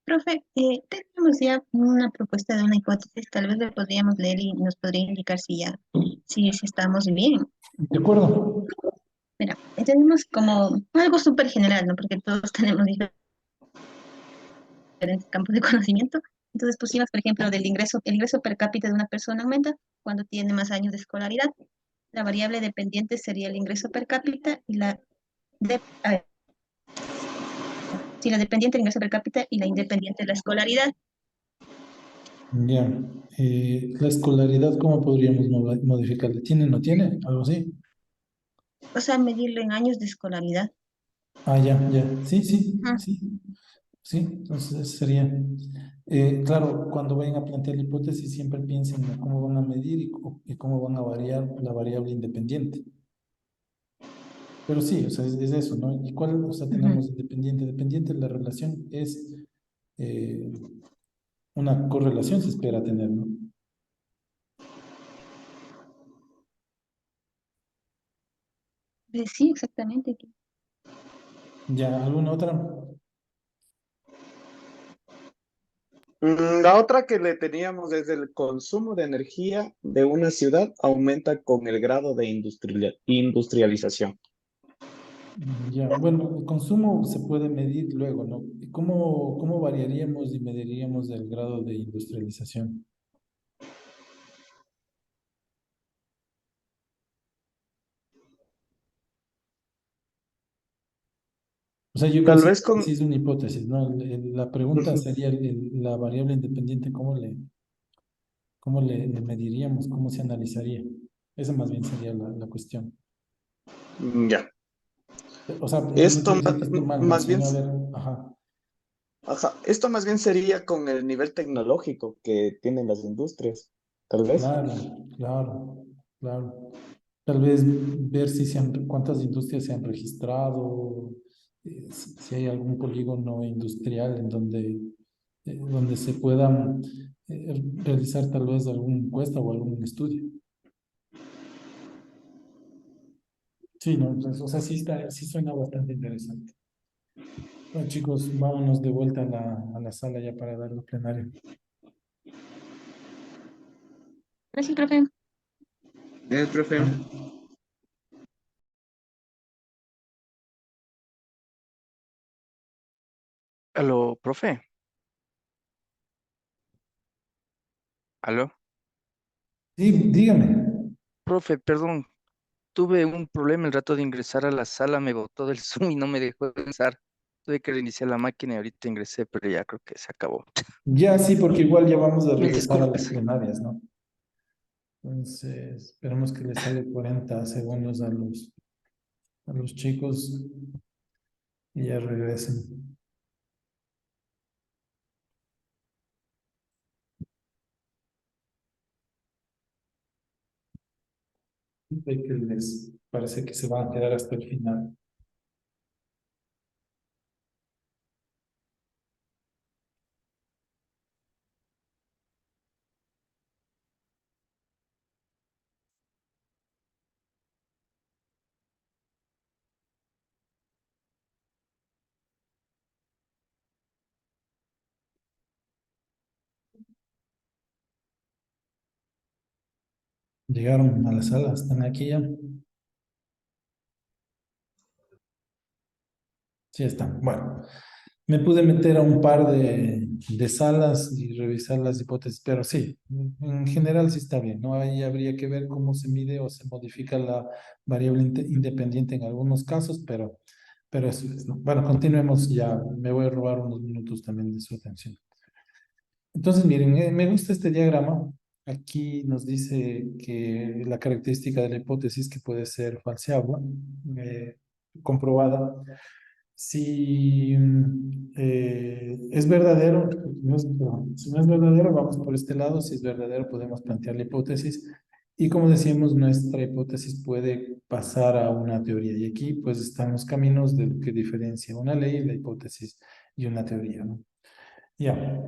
Profe, tenemos ya una propuesta de una hipótesis, tal vez la podríamos leer y nos podría indicar si estamos bien. ¿De acuerdo? Mira, tenemos como algo súper general, ¿no? Porque todos tenemos diferentes campos de conocimiento. Entonces pusimos, por ejemplo, el ingreso per cápita de una persona aumenta cuando tiene más años de escolaridad. La variable dependiente sería el ingreso per cápita y a ver, si la dependiente el ingreso per cápita y la independiente la escolaridad. Ya. La escolaridad, ¿cómo podríamos modificarla? ¿Tiene, no tiene? Algo así. O sea, medirlo en años de escolaridad. Ah, ya, ya. Sí, sí, Ujú. sí. Sí, entonces sería, claro, cuando vayan a plantear la hipótesis, siempre piensen en cómo van a medir y cómo van a variar la variable independiente. Pero sí, o sea, es eso, ¿no? ¿Y cuál, o sea, Ujú. tenemos independiente? Dependiente, la relación es eh, una correlación, se espera tener, ¿no? Sí, exactamente. Ya, ¿alguna otra? La otra que le teníamos es el consumo de energía de una ciudad aumenta con el grado de industrialización. Ya, bueno, el consumo se puede medir luego, ¿no? ¿Y cómo variaríamos y mediríamos el grado de industrialización? O sea, yo creo Tal que sí, vez con, sí es una hipótesis, ¿no? La pregunta Ujú. sería la variable independiente, ¿cómo le mediríamos? ¿Cómo se analizaría? Esa más bien sería la cuestión. Ya. O sea, no Esto quiero decir que esté mal, ¿no? más bien, Sino a ver, ajá, ajá, esto más bien sería con el nivel tecnológico que tienen las industrias, tal vez. claro, claro, claro. Tal vez ver cuántas industrias se han registrado, si hay algún polígono industrial en donde se pueda realizar tal vez alguna encuesta o algún estudio. Sí, no, entonces, o sea, sí suena bastante interesante. Bueno, chicos, vámonos de vuelta a la sala ya para dar lo plenario. Gracias, profe. El profe. Aló, profe. Aló. Sí, dígame. Profe, perdón. Tuve un problema el rato de ingresar a la sala, me botó del Zoom y no me dejó ingresar. Tuve que reiniciar la máquina y ahorita ingresé, pero ya creo que se acabó. Ya sí, porque igual ya vamos a Mil regresar a las disculpas. plenarias, ¿no? Entonces, esperemos que les salga 40 segundos a los chicos y ya regresen. Ve que les parece que se van a quedar hasta el final. Llegaron a la sala, están aquí ya. Sí están. Bueno, me pude meter a un par de salas y revisar las hipótesis, pero sí, en general sí está bien, ¿no? Ahí habría que ver cómo se mide o se modifica la variable independiente en algunos casos, pero eso es, ¿no? Bueno, continuemos ya. Me voy a robar unos minutos también de su atención. Entonces, miren, me gusta este diagrama Aquí nos dice que la característica de la hipótesis que puede ser falseable, comprobada. Si es verdadero, si no es verdadero, vamos por este lado. Si es verdadero, podemos plantear la hipótesis. Y como decíamos, nuestra hipótesis puede pasar a una teoría. Y aquí pues están los caminos de lo que diferencia una ley, la hipótesis y una teoría, ¿no? Ya.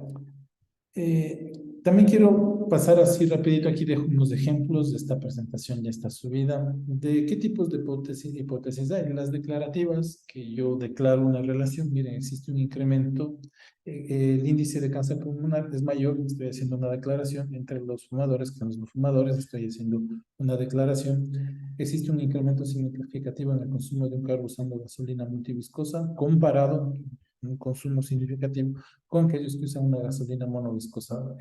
Eh, También quiero pasar así rapidito, aquí dejo unos ejemplos de esta presentación, ya está subida, de qué tipos de hipótesis hay. Las declarativas, que yo declaro una relación, miren, existe un incremento, el índice de cáncer pulmonar es mayor, estoy haciendo una declaración entre los fumadores que los no fumadores, estoy haciendo una declaración. Existe un incremento significativo en el consumo de un carro usando gasolina multiviscosa comparado, un consumo significativo con aquellos que usan una gasolina monoviscosa.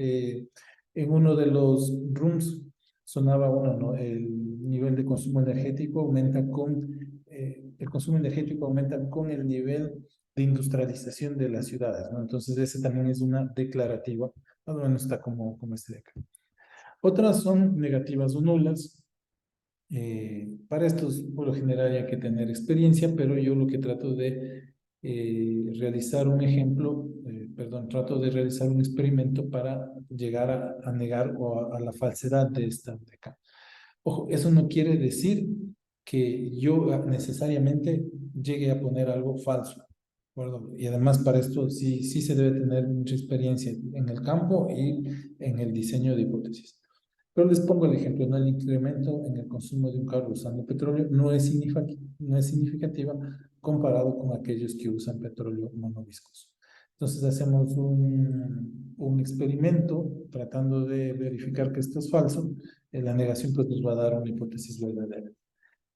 En uno de los rooms sonaba uno, ¿no? El nivel de consumo energético aumenta el consumo energético aumenta con el nivel de industrialización de las ciudades, ¿no? Entonces ese también es una declarativa, más o menos está como este de acá. Otras son negativas o nulas. Para estos, por lo general, hay que tener experiencia, pero yo lo que trato de realizar un ejemplo, perdón, trato de realizar un experimento para llegar a negar o a la falsedad de esta de acá. Ojo, eso no quiere decir que yo necesariamente llegue a poner algo falso, ¿de acuerdo? Y además para esto sí se debe tener mucha experiencia en el campo y en el diseño de hipótesis. Pero les pongo el ejemplo, ¿no? El incremento en el consumo de un carro usando petróleo no es significativa comparado con aquellos que usan petróleo monoviscoso. Entonces hacemos un experimento tratando de verificar que esto es falso. La negación pues nos va a dar una hipótesis verdadera.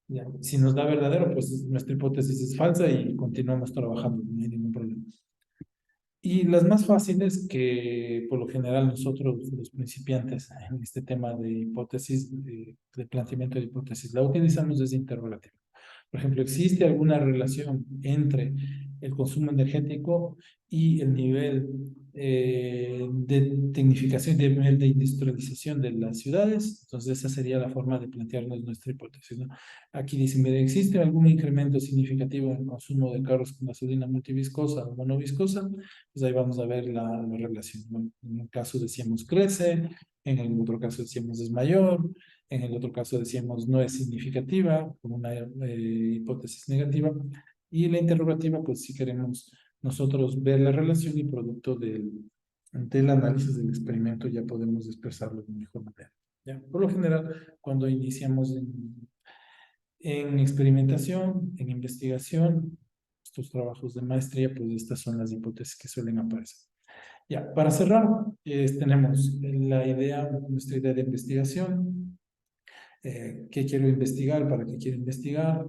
Ya. Si nos da verdadero, pues nuestra hipótesis es falsa y continuamos trabajando, no hay ningún problema. Y las más fáciles que por lo general nosotros los principiantes en este tema de hipótesis, de planteamiento de hipótesis, la utilizamos desde interrogativa. Por ejemplo, ¿existe alguna relación entre el consumo energético y el nivel de tecnificación, de nivel de industrialización de las ciudades? Entonces, esa sería la forma de plantearnos nuestra hipótesis, ¿no? Aquí dicen, mire, ¿existe algún incremento significativo en el consumo de carros con gasolina multiviscosa o monoviscosa? Pues ahí vamos a ver la relación, ¿no? En un caso decíamos crece, en el otro caso decíamos es mayor, en el otro caso decíamos no es significativa, como una hipótesis negativa. Y la interrogativa, pues si queremos nosotros ver la relación y producto del análisis del experimento ya podemos expresarlo de mejor manera. ¿Ya? Por lo general, cuando iniciamos en experimentación, en investigación, estos trabajos de maestría, pues estas son las hipótesis que suelen aparecer. Ya, para cerrar, tenemos nuestra idea de investigación, qué quiero investigar, para qué quiero investigar,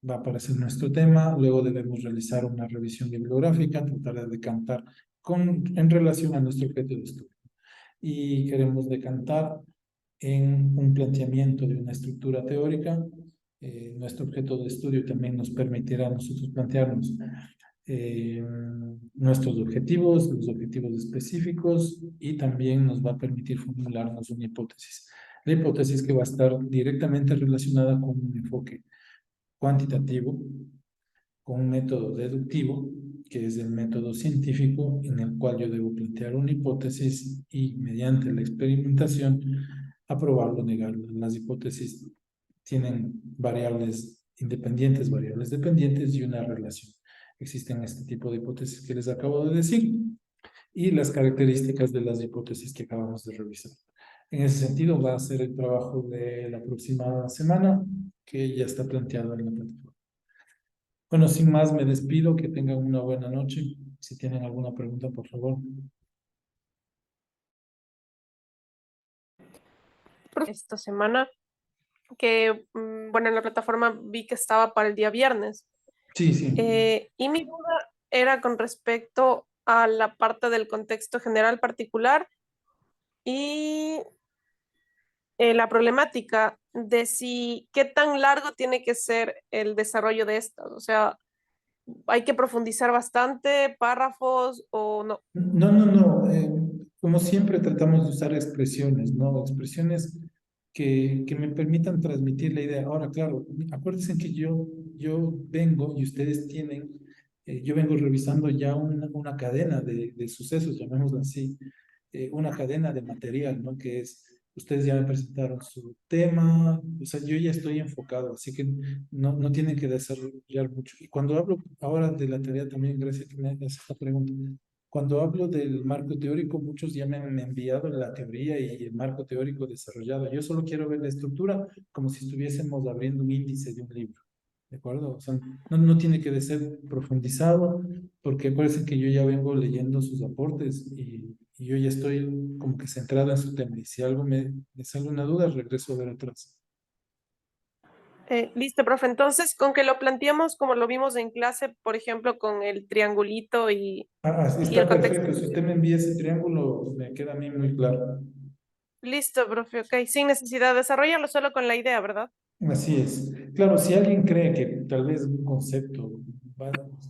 va a aparecer nuestro tema, luego debemos realizar una revisión bibliográfica, tratar de decantar en relación a nuestro objeto de estudio. Y queremos decantar en un planteamiento de una estructura teórica. Nuestro objeto de estudio también nos permitirá a nosotros plantearnos nuestros objetivos, los objetivos específicos, y también nos va a permitir formularnos una hipótesis. La hipótesis que va a estar directamente relacionada con un enfoque cuantitativo, con un método deductivo, que es el método científico en el cual yo debo plantear una hipótesis y mediante la experimentación aprobarlo o negarlo. Las hipótesis tienen variables independientes, variables dependientes y una relación. Existen este tipo de hipótesis que les acabo de decir y las características de las hipótesis que acabamos de revisar. En ese sentido va a ser el trabajo de la próxima semana que ya está planteado en la plataforma. Bueno, sin más me despido, que tengan una buena noche. Si tienen alguna pregunta, por favor. Esta semana que, bueno, en la plataforma vi que estaba para el día viernes. Sí, sí. Y mi duda era con respecto a la parte del contexto general particular y la problemática de qué tan largo tiene que ser el desarrollo de estas. O sea, ¿hay que profundizar bastante, párrafos o no? No. como siempre tratamos de usar expresiones, ¿no? Expresiones que me permitan transmitir la idea. Ahora, claro, acuérdense que yo vengo y ustedes tienen, yo vengo revisando ya una cadena de sucesos, llamémoslo así, una cadena de material, ¿no? Que es, ustedes ya me presentaron su tema, o sea, yo ya estoy enfocado, así que no tienen que desarrollar mucho. Y cuando hablo ahora de la tarea también, gracias que me haces esta pregunta, cuando hablo del marco teórico, muchos ya me han enviado la teoría y el marco teórico desarrollado. Yo solo quiero ver la estructura como si estuviésemos abriendo un índice de un libro. ¿De acuerdo? O sea, no tiene que de ser profundizado, porque acuérdense que yo ya vengo leyendo sus aportes y yo ya estoy como que centrado en su tema. Y si algo me sale una duda, regreso a ver atrás. Listo, profe. Entonces, con que lo planteemos como lo vimos en clase, por ejemplo, con el triangulito y Está el contexto. perfecto. Si usted me envía ese triángulo, me queda a mí muy claro. Listo, profe, ok. Sin necesidad de desarrollarlo, solo con la idea, ¿verdad? Así es. Claro, si alguien cree que tal vez un concepto,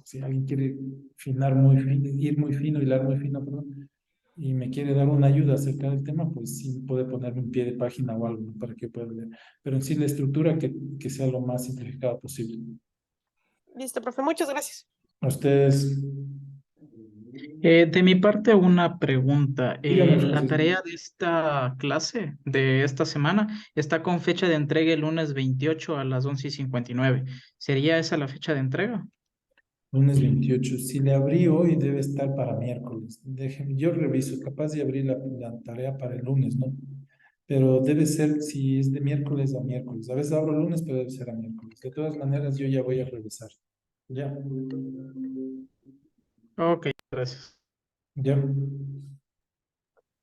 si alguien quiere finar muy fino, ir muy fino, hilar muy fino, perdón, y me quiere dar una ayuda acerca del tema, pues sí puede ponerme un pie de página o algo, ¿no? Para que pueda leer. Pero en sí la estructura que sea lo más simplificada posible. Listo, profe. Muchas gracias. A ustedes, De mi parte, una pregunta. díganme, La Francisco. tarea de esta clase, de esta semana, está con fecha de entrega el lunes 28 a las 11:59. ¿Sería esa la fecha de entrega? Lunes 28. Si le abrí hoy, debe estar para miércoles. Déjenme, yo reviso, capaz de abrir la tarea para el lunes, ¿no? Pero debe ser, si es de miércoles a miércoles. A veces abro el lunes, pero debe ser a miércoles. De todas maneras, yo ya voy a revisar. Ya, Ok, gracias. ya.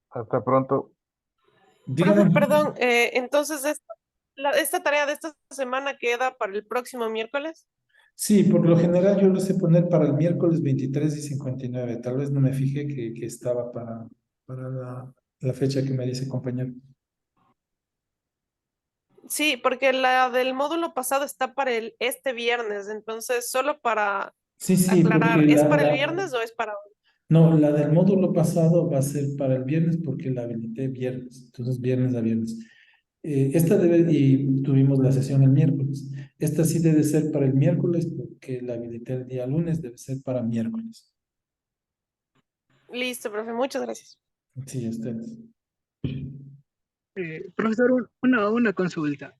Hasta pronto. Profe, Dígame. perdón. Entonces, esta tarea de esta semana queda para el próximo miércoles. Sí, por lo general yo lo sé poner para el miércoles 23:59. Tal vez no me fijé que estaba para la fecha que me dice compañero. Sí, porque la del módulo pasado está para este viernes. Entonces, solo para Sí, aclarar, porque ¿es para el viernes o es para hoy? no, la del módulo pasado va a ser para el viernes porque la habilité viernes, entonces viernes a viernes. Esta debe, y tuvimos la sesión el miércoles. Esta sí debe ser para el miércoles porque la habilité el día lunes, debe ser para miércoles. Listo, profe. Muchas gracias. Sí, ustedes. Profesor, una consulta.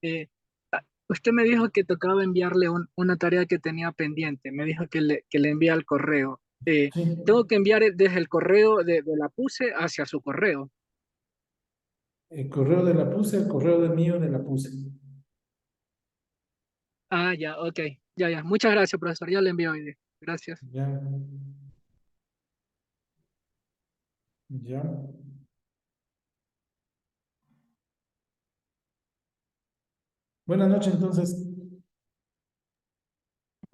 Usted me dijo que tocaba enviarle una tarea que tenía pendiente. Me dijo que le envía al correo. Tengo que enviar desde el correo de la PUSE hacia su correo. El correo de la puse, el correo de mío de la puse. Ah, ya, ok. Ya. Muchas gracias, profesor. Ya le envío hoy. Gracias. Ya, ya. Buenas noches, entonces.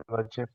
Buenas noches.